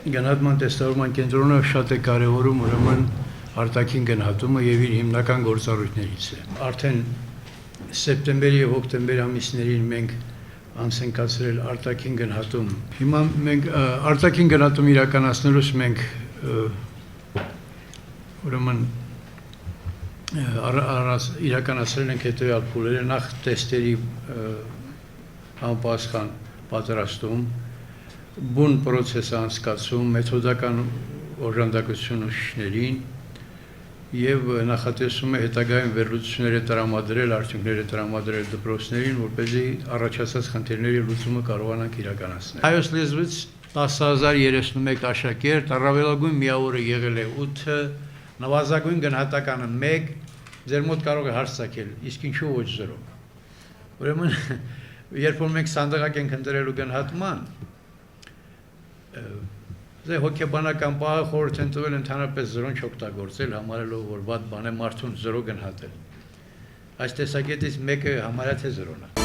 Գնահատման տեստավորման կենտրոնը շատ է կարևորում ուրեմն արտաքին գնահատումը եւ իր հիմնական գործառույթներից է։ Արդեն սեպտեմբերի եւ հոկտեմբերի ամիսներին մենք անցնկացրել արտաքին գնահատում։ Հիմա մենք արտաքին գնահատում իրականացնելուց մենք ուրեմն իրականացրել ենք հետեւյալ փուլերը, նախ տեստերի համապատասխան պատրաստում, բուն պրոցեսը անցկացում, մեթոդական օժանդակություն ուսուցիչներին եւ նախատեսում է հետագայում վերլուծությունները տրամադրել, արդյունքները տրամադրել դպրոցներին, որպեսզի առաջացած խնդիրների լուծումը կարողանանք իրականացնել։ Հայոց լեզվից 10,031 աշակերտ, առավելագույն միավորը եղել է 8, նվազագույն գնահատականը 1, ձեր մոտ կարող է հարց ցակել, իսկ ինչու ոչ 0։ Ուրեմն, երբ որ մենք սանդղակ ենք ընտրելու գնահատման, հոգեբանական պահը խորհուրդ են տվել ընդհանրապես 0-ն չօգտագործել, համարելով որ վատ բան է մարդուն 0 գնահատել։ Այս տեսակետից մեկը համարյա թե 0-ն է։